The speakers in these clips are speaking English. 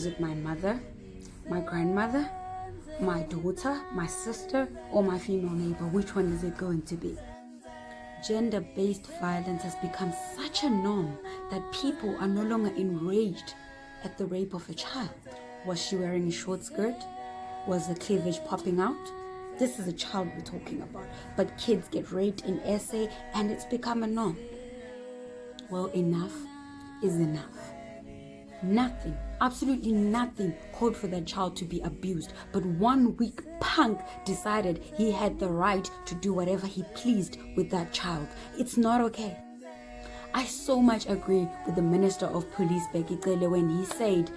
Is it my mother, my grandmother, my daughter, my sister, or my female neighbor? Which one is it going to be? Gender-based violence has become such a norm that people are no longer enraged at the rape of a child. Was she wearing a short skirt? Was the cleavage popping out? This is a child we're talking about. But kids get raped in SA and it's become a norm. Well, enough is enough. Nothing, absolutely nothing called for that child to be abused. But one weak punk decided he had the right to do whatever he pleased with that child. It's not okay. I so much agree with the Minister of Police, Becky Cele, when he said,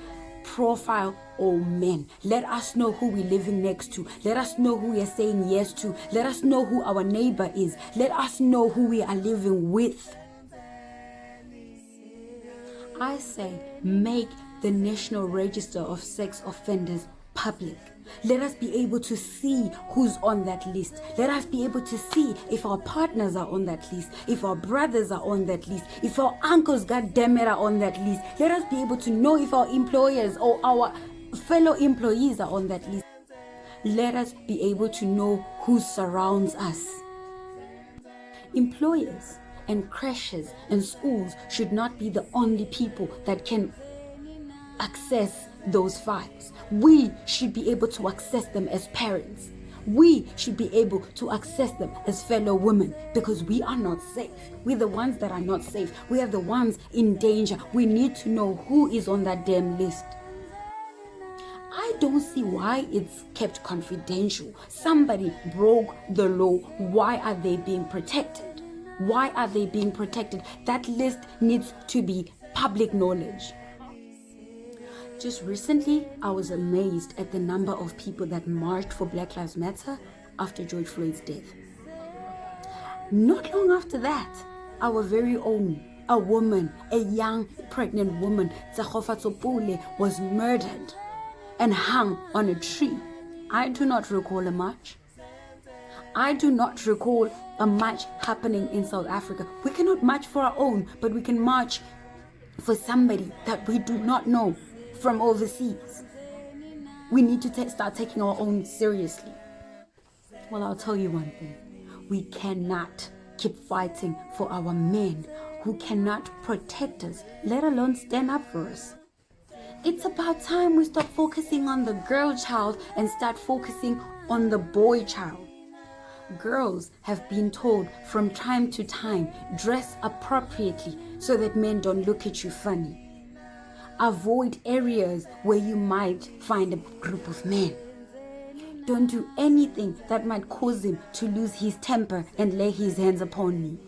profile all men. Let us know who we're living next to. Let us know who we are saying yes to. Let us know who our neighbor is. Let us know who we are living with. I say, make the National Register of Sex Offenders public. Let us be able to see who's on that list. Let us be able to see if our partners are on that list, if our brothers are on that list, if our uncles, goddammit, are on that list. Let us be able to know if our employers or our fellow employees are on that list. Let us be able to know who surrounds us. Employers and creches and schools should not be the only people that can access those files. We should be able to access them as parents. We should be able to access them as fellow women, because we are not safe. We're the ones that are not safe. We are the ones in danger. We need to know who is on that damn list. I don't see why it's kept confidential. Somebody broke the law. Why are they being protected? Why are they being protected? That list needs to be public knowledge. Just recently, I was amazed at the number of people that marched for Black Lives Matter after George Floyd's death. Not long after that, our very own, a woman, a young pregnant woman, Tsagofa Tsopole, was murdered and hung on a tree. I do not recall a march. I do not recall a march happening in South Africa. We cannot march for our own, but we can march for somebody that we do not know from overseas. We need to start taking our own seriously. Well, I'll tell you one thing. We cannot keep fighting for our men who cannot protect us, let alone stand up for us. It's about time we stop focusing on the girl child and start focusing on the boy child. Girls have been told from time to time, dress appropriately so that men don't look at you funny. Avoid areas where you might find a group of men. Don't do anything that might cause him to lose his temper and lay his hands upon you.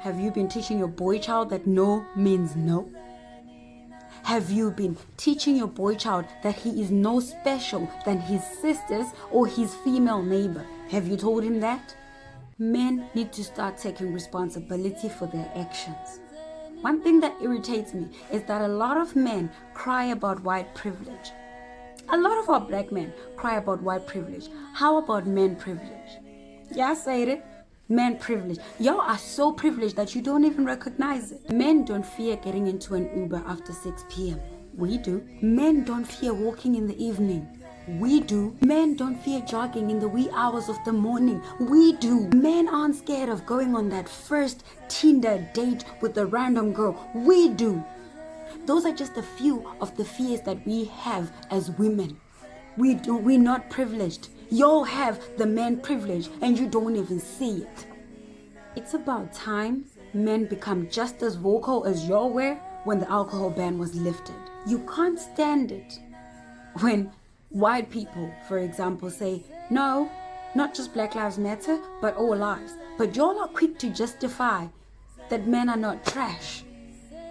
Have you been teaching your boy child that no means no? Have you been teaching your boy child that he is no special than his sisters or his female neighbor? Have you told him that? Men need to start taking responsibility for their actions. One thing that irritates me is that a lot of men cry about white privilege. A lot of our black men cry about white privilege. How about men privilege? Yeah, I said it. Men privilege. Y'all are so privileged that you don't even recognize it. Men don't fear getting into an Uber after 6 p.m. We do. Men don't fear walking in the evening. We do. Men don't fear jogging in the wee hours of the morning. We do. Men aren't scared of going on that first Tinder date with a random girl. We do. Those are just a few of the fears that we have as women. We're not privileged. Y'all have the man privilege and you don't even see it. It's about time men become just as vocal as y'all were when the alcohol ban was lifted. You can't stand it when white people, for example, say, no, not just Black Lives Matter, but all lives. But y'all are quick to justify that men are not trash.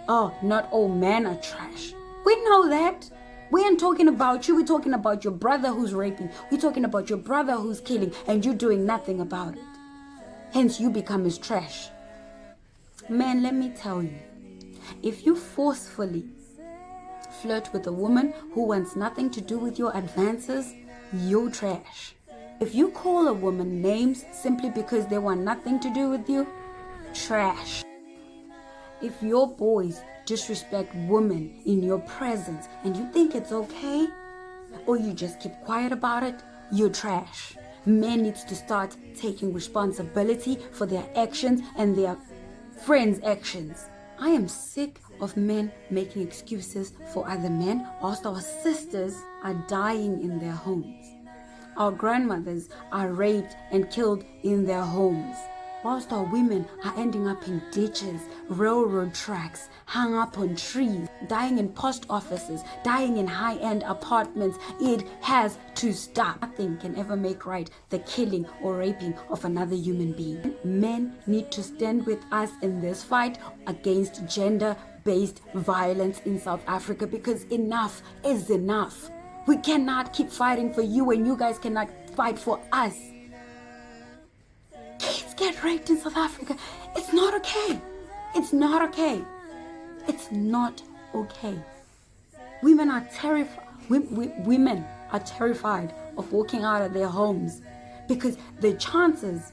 Oh, not all men are trash. We know that. We ain't talking about you. We're talking about your brother who's raping. We're talking about your brother who's killing, and you're doing nothing about it. Hence, you become his trash. Man, let me tell you, if you forcefully flirt with a woman who wants nothing to do with your advances, you're trash. If you call a woman names simply because they want nothing to do with you, trash. If your boys disrespect women in your presence and you think it's okay, or you just keep quiet about it, you're trash. Men need to start taking responsibility for their actions and their friends' actions. I am sick of men making excuses for other men whilst our sisters are dying in their homes. Our grandmothers are raped and killed in their homes, whilst our women are ending up in ditches, railroad tracks, hung up on trees, dying in post offices, dying in high-end apartments. It has to stop. Nothing can ever make right the killing or raping of another human being. Men need to stand with us in this fight against gender-based violence in South Africa, because enough is enough. We cannot keep fighting for you and you guys cannot fight for us. Kids get raped in South Africa. It's not okay. It's not okay. It's not okay. Women are terrified. Women are terrified of walking out of their homes because the chances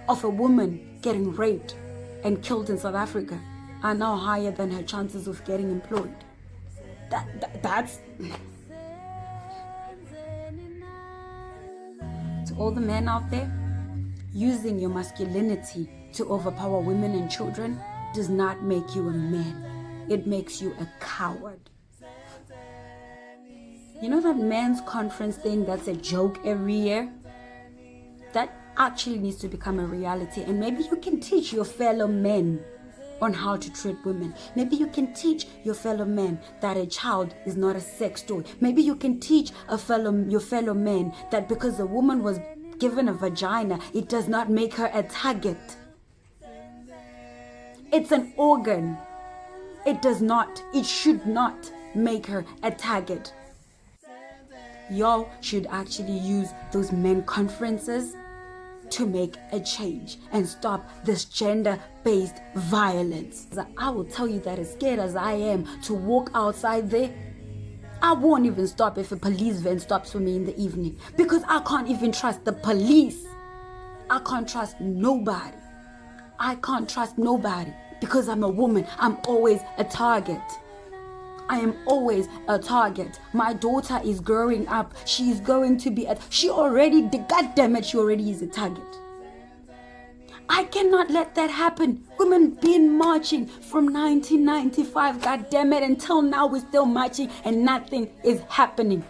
of a woman getting raped and killed in South Africa are now higher than her chances of getting employed. That's to all the men out there, using your masculinity to overpower women and children does not make you a man. It makes you a coward. You know that men's conference thing that's a joke every year? That actually needs to become a reality, and maybe you can teach your fellow men on how to treat women. Maybe you can teach your fellow men that a child is not a sex toy. Maybe you can teach your fellow men that because a woman was given a vagina, it does not make her a target. It's an organ. It should not make her a target. Y'all should actually use those men conferences to make a change and stop this gender-based violence. I will tell you that as scared as I am to walk outside there, I won't even stop if a police van stops for me in the evening, because I can't even trust the police. I can't trust nobody. I can't trust nobody because I'm a woman. I'm always a target. I am always a target. My daughter is growing up. She's going to be she already is a target. I cannot let that happen. Women been marching from 1995, until now we're still marching and nothing is happening.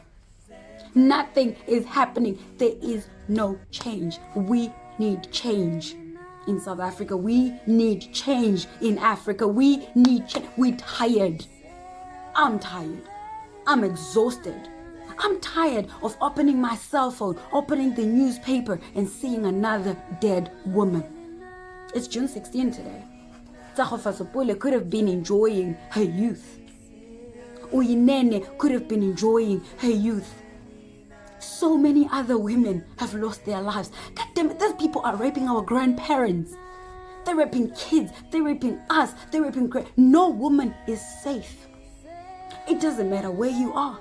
Nothing is happening. There is no change. We need change in South Africa. We need change in Africa. We need change. We're tired. I'm tired. I'm exhausted. I'm tired of opening my cell phone, opening the newspaper, and seeing another dead woman. It's June 16 today. Enoughisenough could have been enjoying her youth. Uyinene could have been enjoying her youth. So many other women have lost their lives. God damn it, these people are raping our grandparents. They're raping kids. They're raping us. They're raping no woman is safe. It doesn't matter where you are.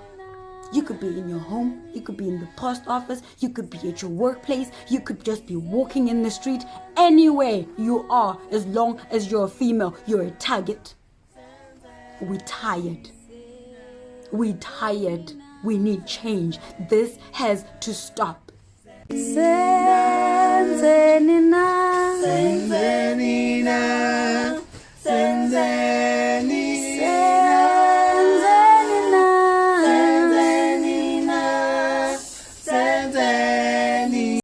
You could be in your home, you could be in the post office, you could be at your workplace, you could just be walking in the street. Anywhere you are, as long as you're a female, you're a target. We're tired. We're tired. We need change. This has to stop. Senzenina.